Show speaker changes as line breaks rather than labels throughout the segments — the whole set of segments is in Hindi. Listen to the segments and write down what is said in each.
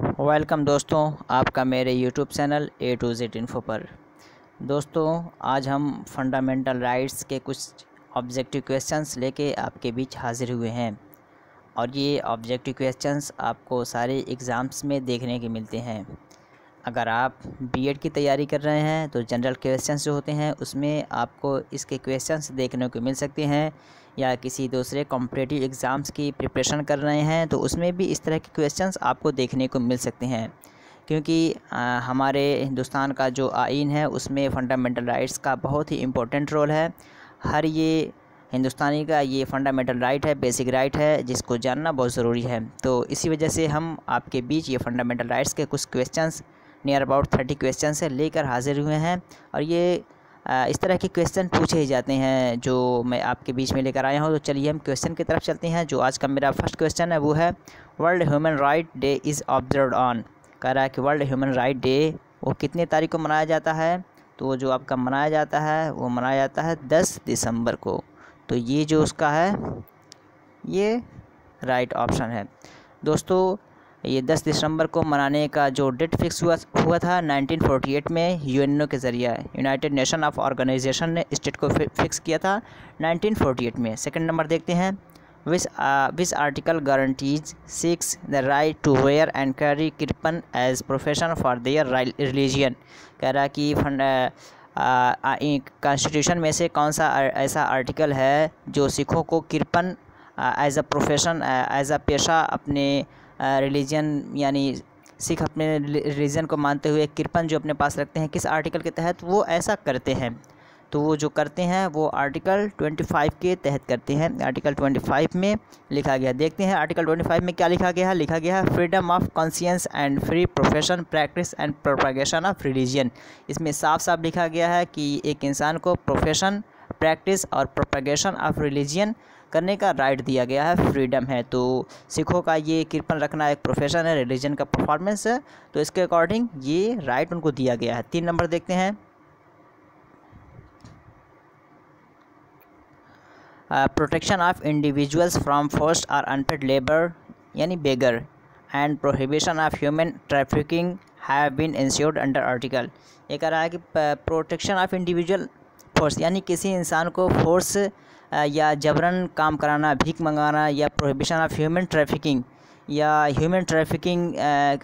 वेलकम दोस्तों, आपका मेरे YouTube channel A to Z info पर। दोस्तों, आज हम फंडामेंटल राइट्स के कुछ ऑब्जेक्टिव क्वेश्चंस लेके आपके बीच हाजिर हुए हैं और ये ऑब्जेक्टिव क्वेश्चंस आपको सारे एग्ज़ाम्स में देखने के मिलते हैं। अगर आप बीएड की तैयारी कर रहे हैं तो जनरल क्वेश्चंस जो होते हैं उसमें आपको इसके क्वेश्चंस देखने को मिल सकते हैं, या किसी दूसरे कॉम्पिटिटिव एग्ज़ाम्स की प्रिपरेशन कर रहे हैं तो उसमें भी इस तरह के क्वेश्चंस आपको देखने को मिल सकते हैं। क्योंकि हमारे हिंदुस्तान का जो आइन है उसमें फ़ंडामेंटल राइट्स का बहुत ही इम्पोर्टेंट रोल है। हर ये हिंदुस्तानी का ये फ़ंडामेंटल राइट है, बेसिक राइट है, जिसको जानना बहुत ज़रूरी है। तो इसी वजह से हम आपके बीच ये फ़ंडामेंटल राइट्स के कुछ क्वेश्चंस, नियर अबाउट 30 क्वेश्चन से लेकर हाजिर हुए हैं। और ये इस तरह के क्वेश्चन पूछे ही जाते हैं जो मैं आपके बीच में लेकर आया हूँ। तो चलिए हम क्वेश्चन की तरफ चलते हैं। जो आज का मेरा फर्स्ट क्वेश्चन है वो है, world human right day is observed on. कह रहा है कि वर्ल्ड ह्यूमन राइट डे वो कितने तारीख को मनाया जाता है। तो जो आपका मनाया जाता है वो मनाया जाता है 10 दिसंबर को। तो ये जो उसका है ये राइट ऑप्शन है। दोस्तों, ये 10 दिसंबर को मनाने का जो डेट फिक्स हुआ था 1948 में यूएनओ के ज़रिए, यूनाइटेड नेशन ऑफ ऑर्गेनाइजेशन ने इस डेट को फिक्स किया था 1948 में। सेकंड नंबर देखते हैं, which article guarantees six the right to wear and carry kirpan as profession for their religion. कह रहा कि कॉन्स्टिट्यूशन में से कौन सा ऐसा आर्टिकल है जो सिखों को kirpan as a profession, as a पेशा अपने रिलीजन, यानी सिख अपने रिलीजन को मानते हुए किरपन जो अपने पास रखते हैं, किस आर्टिकल के तहत वो ऐसा करते हैं। तो वो जो करते हैं वो आर्टिकल 25 के तहत करते हैं। आर्टिकल 25 में लिखा गया, देखते हैं आर्टिकल 25 में क्या लिखा गया है। लिखा गया है, freedom of conscience and free profession practice and propagation of religion. इसमें साफ साफ लिखा गया है कि एक इंसान को प्रोफेशन, प्रैक्टिस और प्रोपेगेशन ऑफ रिलीजन करने का राइट दिया गया है, फ्रीडम है। तो सिखों का ये किरपन रखना एक प्रोफेशन है, रिलीजन का परफॉर्मेंस है, तो इसके अकॉर्डिंग ये राइट उनको दिया गया है। 3 नंबर देखते हैं, protection of individuals from forced और अनपेड लेबर यानी begar and prohibition of human trafficking have been insured under article. ये कह रहा है कि प्रोटेक्शन ऑफ इंडिविजुअल फोर्स यानी किसी इंसान को फोर्स या जबरन काम कराना, भीख मंगाना, या प्रोहिबिशन ऑफ ह्यूमन ट्रैफिकिंग या ह्यूमन ट्रैफिकिंग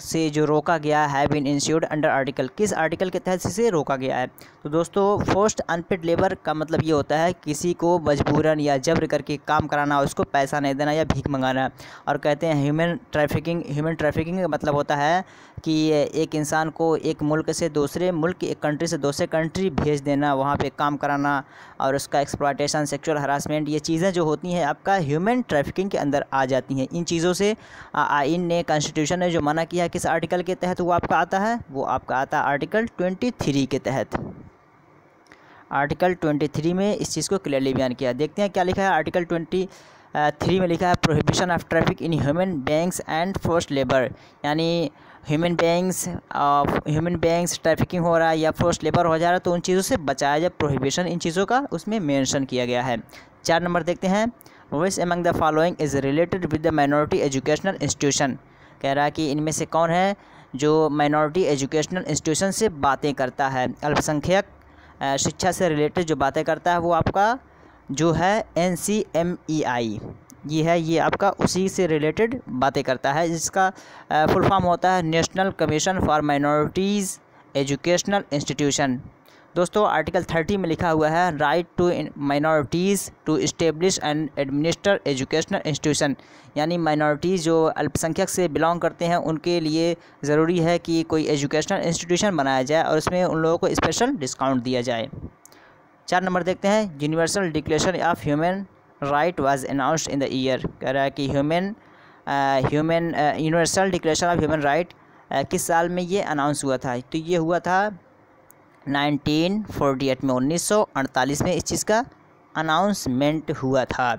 से जो रोका गया है, बीन इंश्योर्ड अंडर आर्टिकल, किस आर्टिकल के तहत इसे रोका गया है। तो दोस्तों, फोर्स्ड अनपेड लेबर का मतलब ये होता है किसी को मजबूरन या जबर करके काम कराना, उसको पैसा नहीं देना या भीख मंगाना। और कहते हैं ह्यूमन ट्रैफिकिंग का मतलब होता है कि एक इंसान को एक मुल्क से दूसरे मुल्क, एक कंट्री से दूसरे कंट्री भेज देना, वहाँ पे काम कराना, और उसका एक्सप्लॉयटेशन, सेक्सुअल हरासमेंट, ये चीज़ें जो होती हैं आपका ह्यूमन ट्रैफिकिंग के अंदर आ जाती हैं। इन चीज़ों से आइन ने, कॉन्स्टिट्यूशन ने जो मना किया है, किस आर्टिकल के तहत वो आपका आता है, वो आपका आता है आर्टिकल 23 के तहत। आर्टिकल 23 में इस चीज़ को क्लियरली बयान किया। देखते हैं क्या लिखा है। आर्टिकल 23 में लिखा है, prohibition of traffic in human beings and forced labour, यानी ह्यूमन बीइंग्स ट्रैफिकिंग हो रहा है या फोर्स्ड लेबर हो जा रहा है तो उन चीज़ों से बचाया जाए, प्रोहिबिशन इन चीज़ों का उसमें मेंशन किया गया है। 4 नंबर देखते हैं, which among the following is related with the minority educational institution. कह रहा है कि इनमें से कौन है जो माइनॉरिटी एजुकेशनल इंस्टीट्यूशन से बातें करता है, अल्पसंख्यक शिक्षा से रिलेटेड जो बातें करता है, वो आपका जो है NCMEI ये है, ये आपका उसी से रिलेटेड बातें करता है, जिसका फुल फॉर्म होता है national commission for minorities educational institution. दोस्तों, आर्टिकल 30 में लिखा हुआ है, right to minorities to establish and administer educational institution, यानी माइनॉरिटीज़ जो अल्पसंख्यक से बिलोंग करते हैं उनके लिए ज़रूरी है कि कोई एजुकेशनल इंस्टीट्यूशन बनाया जाए और उसमें उन लोगों को स्पेशल डिस्काउंट दिया जाए। 4 नंबर देखते हैं, universal declaration of human right was announced in the year. कह रहा है कि universal declaration of human right किस साल में ये अनाउंस हुआ था। तो ये हुआ था 1948 में, 1948 में इस चीज़ का अनाउंसमेंट हुआ था।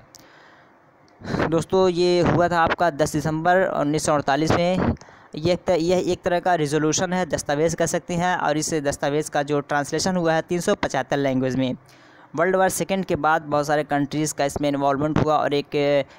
दोस्तों, ये हुआ था आपका 10 दिसंबर 1948 में। यह एक तरह का रिजोल्यूशन है, दस्तावेज़ कह सकते हैं, और इस दस्तावेज़ का जो ट्रांसलेशन हुआ है 375 लैंग्वेज में। वर्ल्ड वार सेकेंड के बाद बहुत सारे कंट्रीज़ का इसमें इन्वॉल्वमेंट हुआ और एक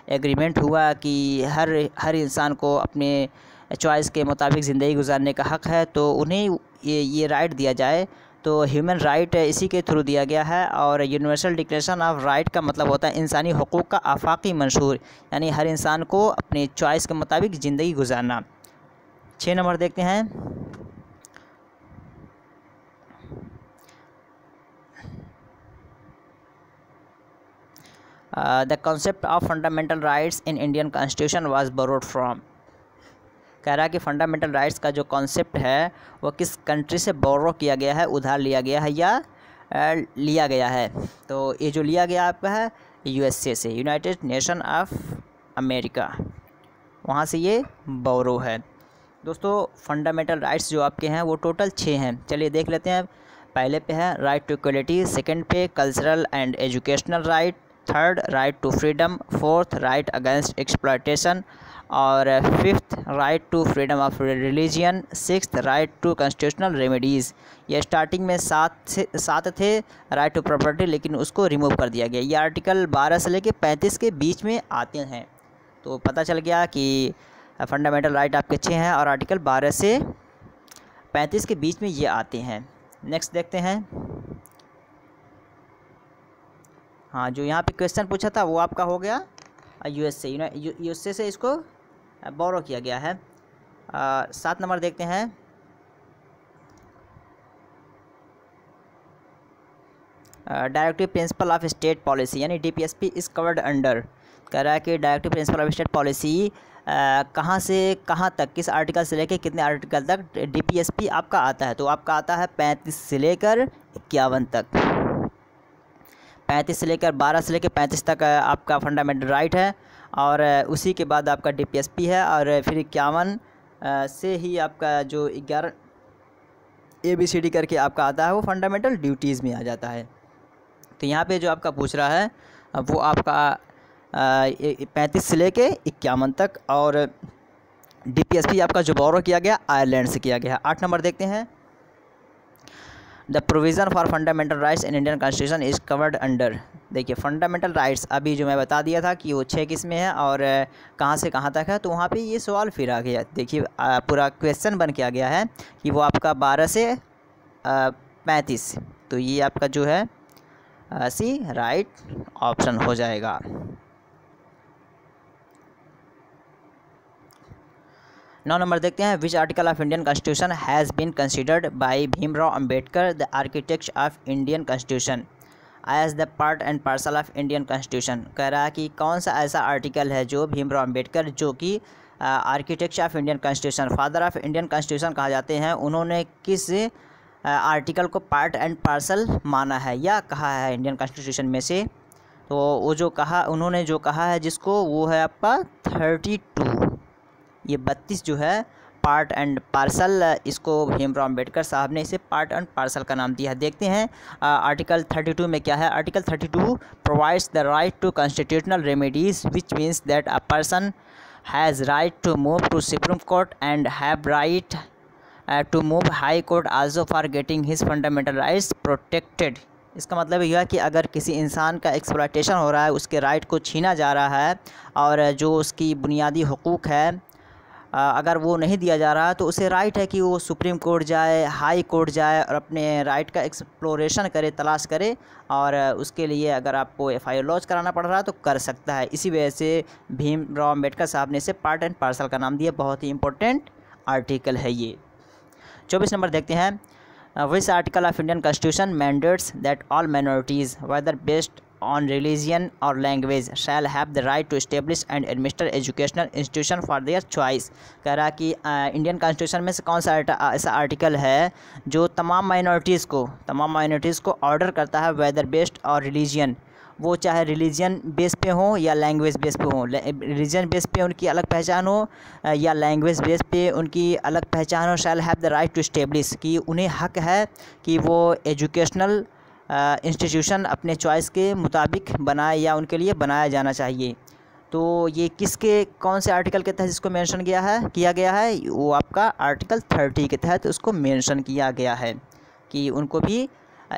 एग्रीमेंट हुआ कि हर इंसान को अपने चॉइस के मुताबिक ज़िंदगी गुजारने का हक़ है, तो उन्हें ये राइट दिया जाए। तो ह्यूमन राइट इसी के थ्रू दिया गया है। और यूनिवर्सल डिक्लेरेशन ऑफ राइट का मतलब होता है इंसानी हुकूक़ का आफाकी मंशूर, यानी हर इंसान को अपने चॉइस के मुताबिक ज़िंदगी गुजारना। 6 नंबर देखते हैं। The concept of fundamental rights in Indian constitution was borrowed from. कह रहा है कि फंडामेंटल राइट्स का जो कॉन्सेप्ट है वो किस कंट्री से बोरो किया गया है, उधार लिया गया है या लिया गया है। तो ये जो लिया गया आपका है यूएसए से, यूनाइटेड नेशन ऑफ अमेरिका, वहाँ से ये बोरो है। दोस्तों फंडामेंटल राइट्स जो आपके हैं वो टोटल 6 हैं। चलिए देख लेते हैं। पहले पे है राइट टू इक्वलिटी, सेकंड पे cultural and educational right, third right to freedom, fourth right against exploitation, और fifth right to freedom of religion, sixth right to constitutional remedies. ये स्टार्टिंग में 7 थे राइट टू प्रॉपर्टी, लेकिन उसको रिमूव कर दिया गया। ये आर्टिकल 12 से लेकर 35 के बीच में आते हैं। तो पता चल गया कि फंडामेंटल राइट आपके 6 हैं और आर्टिकल 12 से 35 के बीच में ये आते हैं। नेक्स्ट देखते हैं। हाँ, जो यहाँ पे क्वेश्चन पूछा था वो आपका हो गया यूएसए से इसको बोरो किया गया है। 7 नंबर देखते हैं। Directive principle of state policy यानी डीपीएसपी इज़ कवर्ड अंडर। कह रहा है कि directive principle of state policy कहाँ से कहाँ तक, किस आर्टिकल से लेकर कितने आर्टिकल तक डीपीएसपी आपका आता है। तो आपका आता है 35 से लेकर 51 तक। 35 से लेकर 12 से लेकर 35 तक आपका फंडामेंटल राइट है, और उसी के बाद आपका डीपीएसपी है, और फिर 51 से ही आपका जो 11 ABCD करके आपका आता है वो फंडामेंटल ड्यूटीज़ में आ जाता है। तो यहाँ पे जो आपका पूछ रहा है वो आपका 35 से लेके 51 तक, और डीपीएसपी आपका जो बोरो किया गया आयरलैंड से किया गया। 8 नंबर देखते हैं। The provision for fundamental rights in Indian constitution is covered under. देखिए फंडामेंटल राइट्स अभी जो मैं बता दिया था कि वो 6 किस्में हैं और कहाँ से कहाँ तक है, तो वहाँ पे ये सवाल फिर आ गया। देखिए पूरा क्वेश्चन बन के आ गया है कि वो आपका 12 से 35, तो ये आपका जो है सी राइट ऑप्शन हो जाएगा। 9 नंबर देखते हैं। Which article of Indian constitution has been considered by Bhimrao Ambedkar the architect of Indian constitution as the part and parcel of Indian constitution. कह रहा है कि कौन सा ऐसा आर्टिकल है जो भीमराव अंबेडकर, जो कि architect of Indian constitution, father of Indian constitution कहा जाते हैं, उन्होंने किस आर्टिकल को पार्ट एंड पार्सल माना है या कहा है इंडियन कॉन्स्टिट्यूशन में से। तो वो जो कहा, उन्होंने जो कहा है जिसको, वो है आपका 32। ये 32 जो है पार्ट एंड पार्सल, इसको भीमराव अंबेडकर साहब ने इसे पार्ट एंड पार्सल का नाम दिया है। देखते हैं आर्टिकल 32 में क्या है। Article 32 provides the right to constitutional remedies which means that a person has right to move to supreme court and have right to move high court also for getting his fundamental rights protected. इसका मतलब यह है कि अगर किसी इंसान का एक्सप्लॉयटेशन हो रहा है, उसके राइट को छीना जा रहा है, और जो उसकी बुनियादी हुकूक है अगर वो नहीं दिया जा रहा, तो उसे राइट है कि वो सुप्रीम कोर्ट जाए, हाई कोर्ट जाए और अपने राइट का एक्सप्लोरेशन करे, तलाश करे, और उसके लिए अगर आपको FIR लॉन्च कराना पड़ रहा है तो कर सकता है। इसी वजह से भीमराव अंबेडकर साहब ने इसे पार्ट एंड पार्सल का नाम दिया। बहुत ही इंपॉर्टेंट आर्टिकल है ये। 24 नंबर देखते हैं। Which article of Indian constitution mandates that all minorities whether based on religion or language shall have the right to establish and administer educational institution for their choice। कह रहा कि इंडियन कॉन्स्टिट्यूशन में से कौन सा ऐसा आर्टिकल है जो तमाम माइनॉरिटीज़ को ऑर्डर करता है वेदर बेस्ड और रिलीजियन, वो चाहे रिलीजन बेस पे हो या लैंग्वेज बेस पे हो। रिलीजन बेस पे उनकी अलग पहचान हो या लैंग्वेज बेस पे उनकी अलग पहचान हो। Shall have the right to establish, कि उन्हें हक है कि वो एजुकेशनल इंस्टीट्यूशन अपने चॉइस के मुताबिक बनाए या उनके लिए बनाया जाना चाहिए। तो ये किसके, कौन से आर्टिकल के तहत इसको मेंशन किया गया है, वो आपका आर्टिकल 30 के तहत उसको मेंशन किया गया है कि उनको भी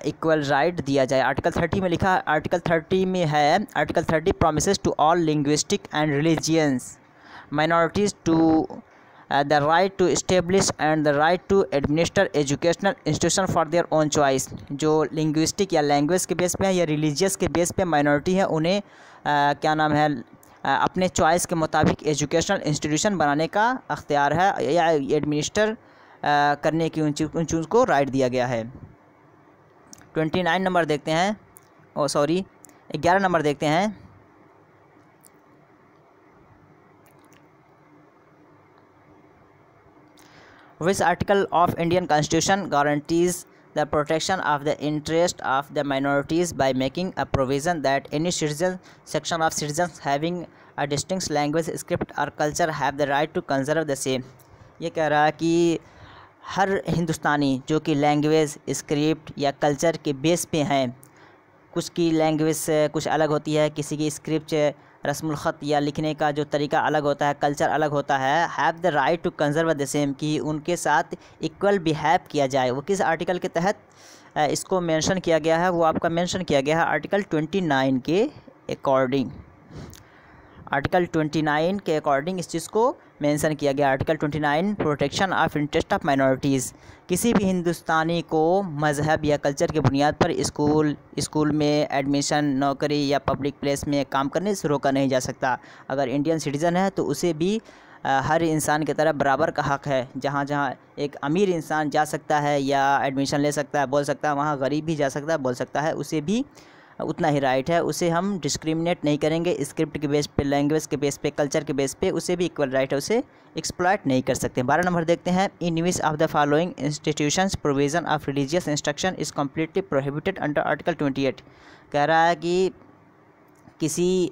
इक्वल राइट दिया जाए। आर्टिकल 30 में लिखा, आर्टिकल 30 में है, article 30 promises to all linguistic and religions minorities to the right to establish and the right to administer educational institution for their own choice. जो लिंग्विस्टिक या लैंग्वेज के बेस पे है या रिलीजियस के बेस पे माइनॉरिटी है, उन्हें क्या नाम है अपने चॉइस के मुताबिक एजुकेशनल इंस्टीट्यूशन बनाने का अख्तियार है या एडमिनिस्टर करने की उन को राइट दिया गया है। 29 नंबर देखते हैं, 11 नंबर देखते हैं। Which article of Indian Constitution guarantees the protection of the interest of the minorities by making a provision that any section of citizens having a distinct language, script or culture have the right to conserve the same। ये कह रहा है कि हर हिंदुस्तानी जो कि लैंग्वेज, स्क्रिप्ट या कल्चर के बेस पे हैं, कुछ की लैंग्वेज कुछ अलग होती है, किसी की स्क्रिप्ट रस्मुल ख़त या लिखने का जो तरीका अलग होता है, कल्चर अलग होता है, have the right to conserve the same, कि उनके साथ इक्वल बिहेव किया जाए। वो किस आर्टिकल के तहत इसको मेंशन किया गया है? वो आपका मेंशन किया गया है आर्टिकल 29 के अकॉर्डिंग। आर्टिकल 29 के अकॉर्डिंग इस चीज़ को मेंशन किया गया। Article 29 protection of interest of minorities. किसी भी हिंदुस्तानी को मज़हब या कल्चर की बुनियाद पर स्कूल में एडमिशन, नौकरी या पब्लिक प्लेस में काम करने से रोका नहीं जा सकता। अगर इंडियन सिटीज़न है तो उसे भी हर इंसान की तरह बराबर का हक़ है। जहाँ जहाँ एक अमीर इंसान जा सकता है या एडमिशन ले सकता है, बोल सकता है, वहाँ गरीब भी जा सकता है, बोल सकता है, उसे भी उतना ही राइट है। उसे हम डिस्क्रिमिनेट नहीं करेंगे स्क्रिप्ट के बेस पे, लैंग्वेज के बेस पे, कल्चर के बेस पे, उसे भी इक्वल राइट है, उसे एक्सप्लॉइट नहीं कर सकते। 12 नंबर देखते हैं। In which of the following institutions provision of religious instruction is completely prohibited under article 28। कह रहा है कि किसी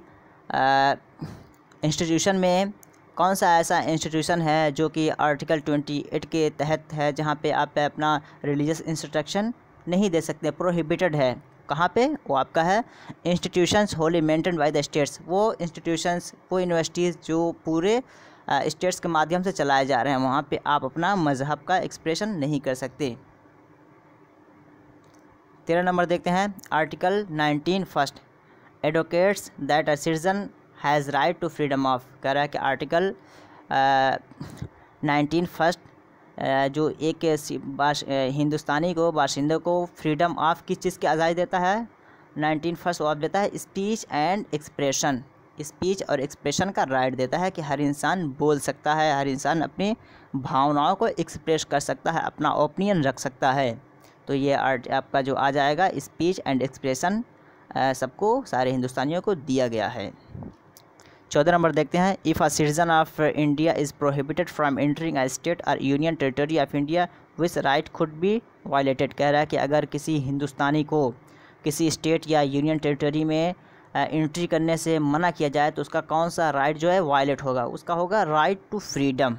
इंस्टीट्यूशन में कौन सा ऐसा इंस्टीट्यूशन है जो कि आर्टिकल 28 के तहत है, जहाँ पे आप अपना रिलीजियस इंस्ट्रक्शन नहीं दे सकते, प्रोहिबिटेड है। कहाँ पे? वो आपका है institutions Holi maintain by the states. वो इंस्टीट्यूशंस, वो यूनिवर्सिटीज़ जो पूरे स्टेट्स के माध्यम से चलाए जा रहे हैं, वहाँ पे आप अपना मज़हब का एक्सप्रेशन नहीं कर सकते। 13 नंबर देखते हैं। Article 19 first advocates that a citizen has right to freedom of. कह रहा है कि आर्टिकल 19 फर्स्ट जो एक हिंदुस्तानी को, बाशिंदे को फ्रीडम ऑफ किस चीज़ की आज़ादी देता है? 19 फर्स्ट वो आप देता है स्पीच एंड एक्सप्रेशन। स्पीच और एक्सप्रेशन का राइट देता है कि हर इंसान बोल सकता है, हर इंसान अपनी भावनाओं को एक्सप्रेस कर सकता है, अपना ओपिनियन रख सकता है। तो ये आपका जो आ जाएगा स्पीच एंड एक्सप्रेशन सबको, सारे हिंदुस्तानियों को दिया गया है। 14 नंबर देखते हैं। If a citizen of India is prohibited from entering a state और union territory of India which right could be violated. कह रहा है कि अगर किसी हिंदुस्तानी को किसी स्टेट या यूनियन टेरिटरी में एंट्री करने से मना किया जाए तो उसका कौन सा राइट जो है वायलेट होगा? उसका होगा राइट टू फ्रीडम,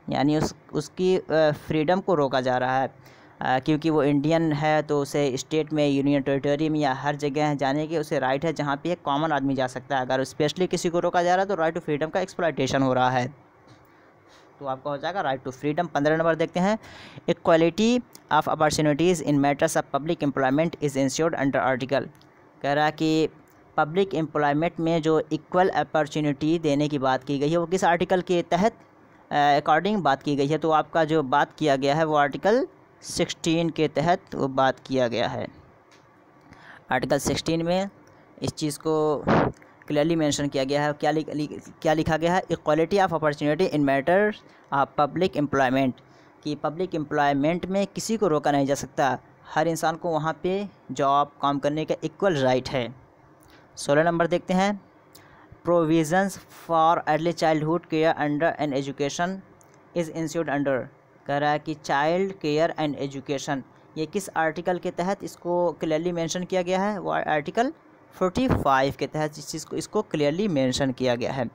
यानी उसकी फ्रीडम को रोका जा रहा है। क्योंकि वो इंडियन है तो उसे स्टेट में, यूनियन टेरिटरी में या हर जगह जाने के उसे राइट है जहाँ पे एक कॉमन आदमी जा सकता है। अगर स्पेशली किसी को रोका जा रहा है तो राइट टू फ्रीडम का एक्सप्लॉइटेशन हो रहा है, तो आपका हो जाएगा राइट टू फ्रीडम। 15 नंबर देखते हैं। Equality of opportunities in matters of public employment is insured under article. कह रहा है कि पब्लिक एम्प्लॉयमेंट में जो इक्वल अपॉर्चुनिटी देने की बात की गई है वो किस आर्टिकल के तहत अकॉर्डिंग बात की गई है? तो आपका जो बात किया गया है वो आर्टिकल 16 के तहत वो बात किया गया है। आर्टिकल 16 में इस चीज़ को क्लियरली मेंशन किया गया है। क्या लिखा गया है? Equality of opportunity in matters of public employment, कि पब्लिक एम्प्लॉयमेंट में किसी को रोका नहीं जा सकता, हर इंसान को वहाँ पे जॉब, काम करने का इक्वल राइट है। 16 नंबर देखते हैं। Provisions for early childhood care under and education is insured under. कह रहा है कि चाइल्ड केयर एंड एजुकेशन, ये किस आर्टिकल के तहत इसको क्लियरली मेंशन किया गया है? वो आर्टिकल 45 के तहत इस चीज़ को इसको क्लियरली मेंशन किया गया है।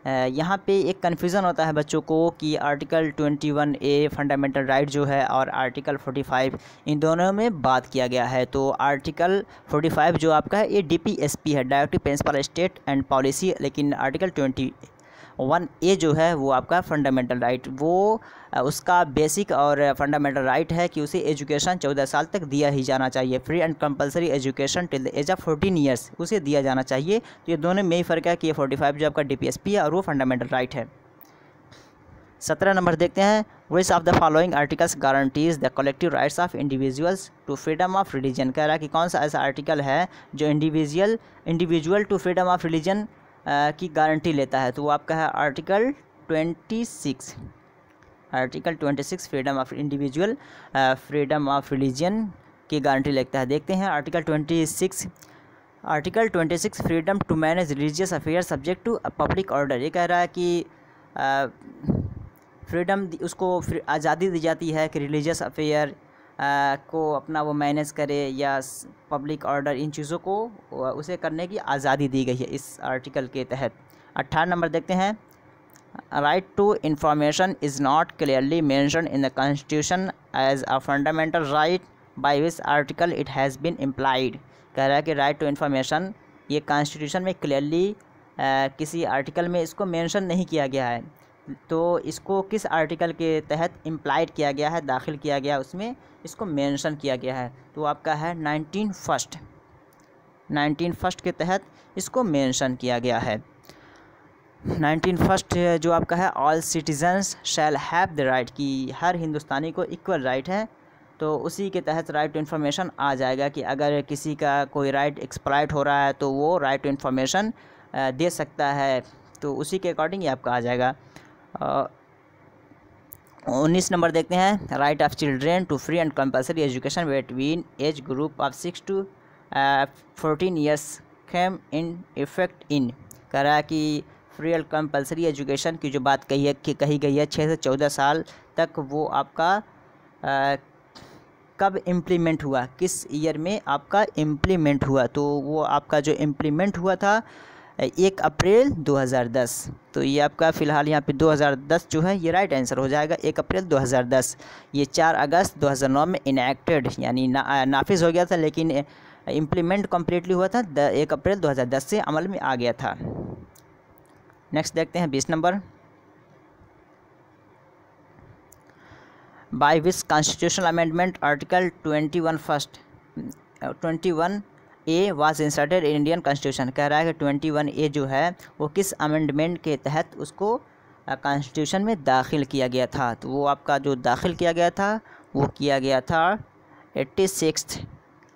यहाँ पे एक कन्फ्यूज़न होता है बच्चों को कि आर्टिकल 21A फंडामेंटल राइट जो है और आर्टिकल 45 इन दोनों में बात किया गया है। तो आर्टिकल 45 जो आपका है ये DPSP है, directive principle state and policy, लेकिन आर्टिकल 21A जो है वो आपका फंडामेंटल राइट, वो उसका बेसिक और फंडामेंटल राइट है कि उसे एजुकेशन 14 साल तक दिया ही जाना चाहिए। Free and compulsory education till the age of 14 years उसे दिया जाना चाहिए। तो ये दोनों में ही फ़र्क है कि ये 45 जो आपका DPSP है और वो फंडामेंटल राइट है। 17 नंबर देखते हैं, which of the following articles guarantees the collective rights of individuals to freedom of religion. कह रहा है कि कौन सा ऐसा आर्टिकल है जो individual to freedom of religion की गारंटी लेता है। तो वो आपका है article 26। Article 26 freedom of individual freedom of religion की गारंटी लेता है। देखते हैं article 26। Article 26 freedom to manage religious affair subject to public order. ये कह रहा है कि फ्रीडम उसको आज़ादी दी जाती है कि रिलीजियस अफेयर को अपना वो मैनेज करे या पब्लिक ऑर्डर, इन चीज़ों को उसे करने की आज़ादी दी गई है इस आर्टिकल के तहत। 18 नंबर देखते हैं, right to information is not clearly mentioned in the constitution as a fundamental right by which article it has been implied. कह रहा है कि राइट टू इन्फॉर्मेशन ये कॉन्स्टिट्यूशन में क्लियरली किसी आर्टिकल में इसको मेंशन नहीं किया गया है, तो इसको किस आर्टिकल के तहत इम्प्लाइड किया गया है, दाखिल किया गया, उसमें इसको मेंशन किया गया है। तो आपका है 19 के तहत इसको मेंशन किया गया है। 19 जो आपका है, all citizens shell have the right, कि हर हिंदुस्तानी को इक्वल राइट है, तो उसी के तहत राइट टू इन्फॉर्मेशन आ जाएगा कि अगर किसी का कोई राइट एक्सप्लॉइट हो रहा है तो वो राइट टू इन्फॉर्मेशन दे सकता है, तो उसी के अकॉर्डिंग ये आपका आ जाएगा। 19 नंबर देखते हैं, right of children to free and compulsory education between age group of 6 to 14 years came in effect in. कह रहा है कि फ्री एंड कंपल्सरी एजुकेशन की जो बात कही गई है 6 से 14 साल तक, वो आपका कब इम्प्लीमेंट हुआ, किस ईयर में आपका इम्प्लीमेंट हुआ। तो वो आपका जो इम्प्लीमेंट हुआ था 1 अप्रैल 2010। तो ये आपका फ़िलहाल यहाँ पे 2010 जो है ये राइट आंसर हो जाएगा, 1 अप्रैल 2010। ये 4 अगस्त 2009 में इनएक्टेड यानी नाफिज हो गया था, लेकिन इम्प्लीमेंट कम्प्लीटली हुआ था 1 अप्रैल 2010 से अमल में आ गया था। नेक्स्ट देखते हैं 20 number, by which constitutional amendment article 21A was inserted in Indian constitution. कह रहा है कि 21A जो है वो किस अमेंडमेंट के तहत उसको कॉन्स्टिट्यूशन में दाखिल किया गया था। तो वो आपका जो दाखिल किया गया था वो किया गया था 86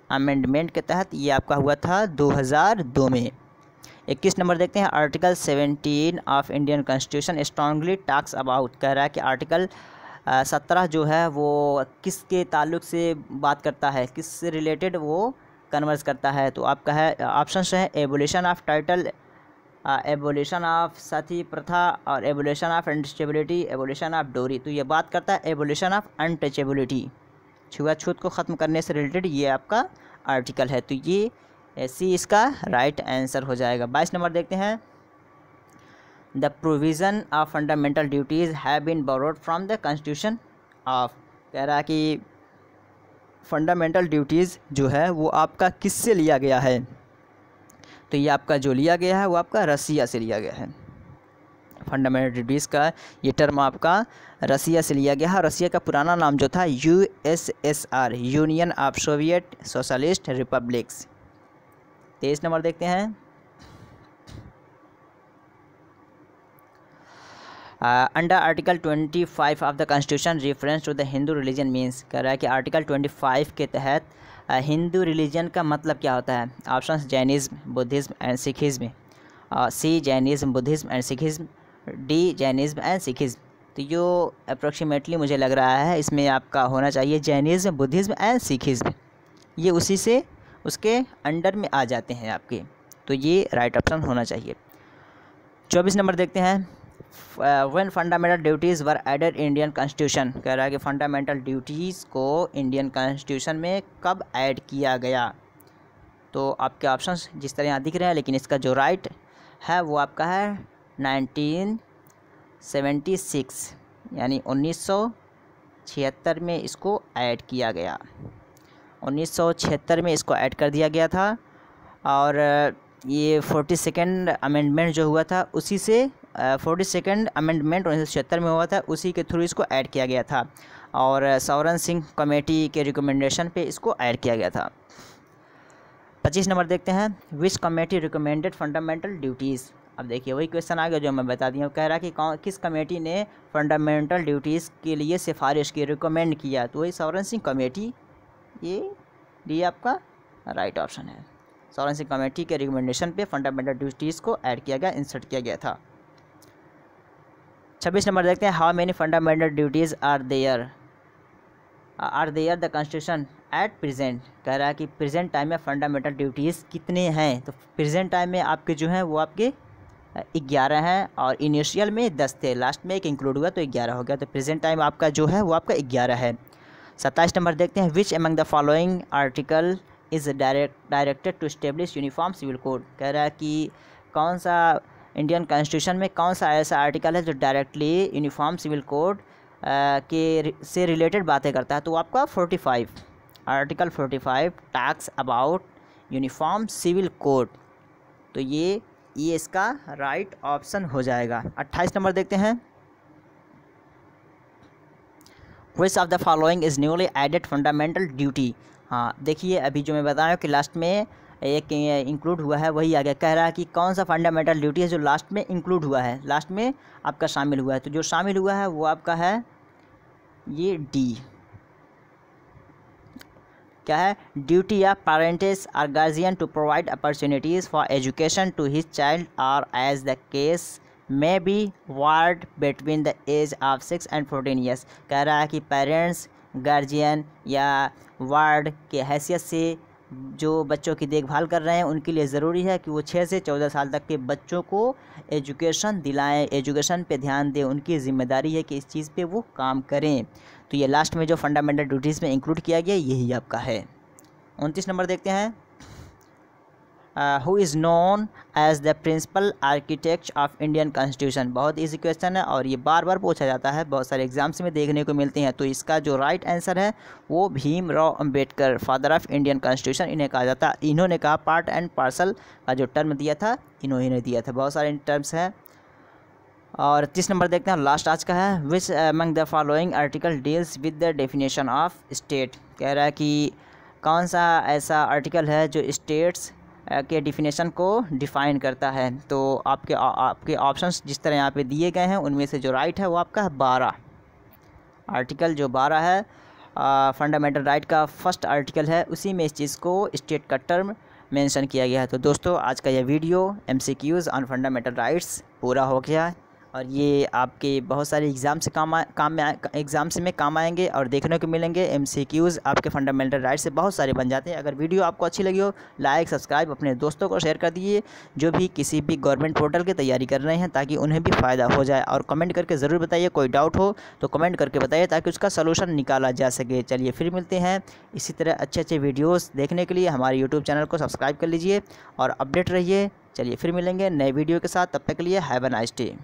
अमेंडमेंट के तहत, ये आपका हुआ था 2002 में। 21 नंबर देखते हैं, article 17 of Indian constitution strongly talks about. कह रहा है कि आर्टिकल 17 जो है वो किसके ताल्लुक़ से बात करता है, किससे रिलेटेड वो कन्वर्स करता है। तो आपका है ऑप्शंस है abolition of title, abolition of sati प्रथा और abolition of untouchability, abolition of dowry. तो ये बात करता है एबोलिशन ऑफ अनटचेबिलिटी, छुआछूत को ख़त्म करने से रिलेटेड ये आपका आर्टिकल है। तो ये सी इसका राइट आंसर हो जाएगा। 22 नंबर देखते हैं, the provision of fundamental duties have been borrowed from the constitution of. कह रहा है कि फंडामेंटल ड्यूटीज़ जो है वो आपका किससे लिया गया है। तो ये आपका जो लिया गया है वो आपका रसिया से लिया गया है। फंडामेंटल ड्यूटीज़ का ये टर्म आपका रसिया से लिया गया है। रसिया का पुराना नाम जो था USSR, Union of Soviet Socialist Republics. 23 number देखते हैं, under article 25 of the constitution reference to the Hindu religion means. कह रहा है कि आर्टिकल 25 के तहत हिंदू रिलीजन का मतलब क्या होता है। Options Jainism, Buddhism and Sikhism, C Jainism, Buddhism and Sikhism, D Jainism and Sikhism. तो जो अप्रोक्सीमेटली मुझे लग रहा है इसमें आपका होना चाहिए जैनिज़्म, बुद्धिज़्म एंड सिखिज़्म, ये उसी से उसके अंडर में आ जाते हैं आपके, तो ये राइट ऑप्शन होना चाहिए। 24 नंबर देखते हैं, when fundamental duties were added Indian constitution. कह रहा है कि फंडामेंटल ड्यूटीज़ को इंडियन कॉन्स्टिट्यूशन में कब ऐड किया गया। तो आपके ऑप्शंस जिस तरह यहाँ दिख रहे हैं, लेकिन इसका जो राइट है वो आपका है 1976 यानी 1976 में इसको ऐड किया गया। 1976 में इसको ऐड कर दिया गया था, और ये 42nd अमेंडमेंट जो हुआ था उसी से 42nd अमेंडमेंट 1976 में हुआ था, उसी के थ्रू इसको ऐड किया गया था, और सौरन सिंह कमेटी के रिकमेंडेशन पे इसको ऐड किया गया था। 25 नंबर देखते हैं, विच कमेटी रिकमेंडेड फंडामेंटल ड्यूटीज़। अब देखिए वही क्वेश्चन आ गया जो मैं बता दिया, कह रहा कि किस कमेटी ने फंडामेंटल ड्यूटीज़ के लिए सिफारिश की, रिकमेंड किया, तो वही सॉवरेन सिंह कमेटी, ये आपका राइट ऑप्शन है। सॉवरेन सिंह कमेटी के रिकमेंडेशन पे फंडामेंटल ड्यूटीज़ को ऐड किया गया, इंसर्ट किया गया था। 26 नंबर देखते हैं, how many fundamental duties are there the constitution at present. कह रहा है कि प्रेजेंट टाइम में फंडामेंटल ड्यूटीज़ कितने हैं, तो प्रेजेंट टाइम में आपके जो हैं वो आपके 11 हैं, और इनिशियल में 10 थे, लास्ट में एक इंक्लूड हुआ तो 11 हो गया, तो प्रेजेंट टाइम आपका जो है वो आपका 11 है। 27 नंबर देखते हैं, which among the following article is directed to establish uniform civil code. कह रहा है कि कौन सा इंडियन कॉन्स्टिट्यूशन में कौन सा ऐसा आर्टिकल है जो डायरेक्टली यूनिफॉर्म सिविल कोड के से रिलेटेड बातें करता है, तो आपका 45 article 45 talks about uniform civil code, तो ये इसका राइट ऑप्शन हो जाएगा। 28 नंबर देखते हैं, which of the following is newly added fundamental duty. हाँ देखिए अभी जो मैं बताया कि लास्ट में एक इंक्लूड हुआ है वही आ गया। कह रहा है कि कौन सा फंडामेंटल ड्यूटी है जो लास्ट में इंक्लूड हुआ है, लास्ट में आपका शामिल हुआ है, तो जो शामिल हुआ है वो आपका है ये डी, क्या है, ड्यूटी ऑफ पेरेंट्स और guardian to provide opportunities for education to his child और as the case may be ward between the age of 6 and 14 years. कह रहा है कि पेरेंट्स, गार्जियन या वार्ड के हैसियत से जो बच्चों की देखभाल कर रहे हैं उनके लिए ज़रूरी है कि वो 6 से 14 साल तक के बच्चों को एजुकेशन दिलाएं, एजुकेशन पे ध्यान दें, उनकी ज़िम्मेदारी है कि इस चीज़ पे वो काम करें। तो ये लास्ट में जो फंडामेंटल ड्यूटीज़ में इंक्लूड किया गया यही आपका है। 29 नंबर देखते हैं, who is known as the principal architect of Indian constitution. बहुत ईजी क्वेश्चन है और ये बार बार पूछा जाता है, बहुत सारे एग्जाम्स में देखने को मिलते हैं। तो इसका जो राइट आंसर है वो Bhimrao Ambedkar, father of Indian constitution इन्हें कहा जाता है। इन्होंने कहा, पार्ट एंड पार्सल का जो टर्म दिया था इन्होंने ने दिया था, बहुत सारे टर्म्स हैं। और 30 नंबर देखते हैं, लास्ट आज का है, which among the following article deals with the definition of state. कह रहा है कि कौन सा ऐसा आर्टिकल है जो स्टेट्स के डिफिनेशन को डिफ़ाइन करता है। तो आपके ऑप्शंस जिस तरह यहाँ पे दिए गए हैं उनमें से जो राइट है वो आपका है 12, आर्टिकल जो 12 है फंडामेंटल राइट का फर्स्ट आर्टिकल है, उसी में इस चीज़ को स्टेट का टर्म मेंशन किया गया है। तो दोस्तों आज का यह video MCQs on fundamental rights पूरा हो गया और ये आपके बहुत सारे एग्ज़ाम्स में काम आएंगे और देखने को मिलेंगे। MCQs आपके फंडामेंटल राइट से बहुत सारे बन जाते हैं। अगर वीडियो आपको अच्छी लगी हो, लाइक सब्सक्राइब अपने दोस्तों को शेयर कर दीजिए जो भी किसी भी गवर्नमेंट पोर्टल की तैयारी कर रहे हैं, ताकि उन्हें भी फ़ायदा हो जाए। और कमेंट करके ज़रूर बताइए, कोई डाउट हो तो कमेंट करके बताइए ताकि उसका सलूशन निकाला जा सके। चलिए फिर मिलते हैं इसी तरह अच्छे वीडियोज़ देखने के लिए हमारे यूट्यूब चैनल को सब्सक्राइब कर लीजिए और अपडेट रहिए। चलिए फिर मिलेंगे नए वीडियो के साथ, तब तक के लिए हैव अ नाइस डे।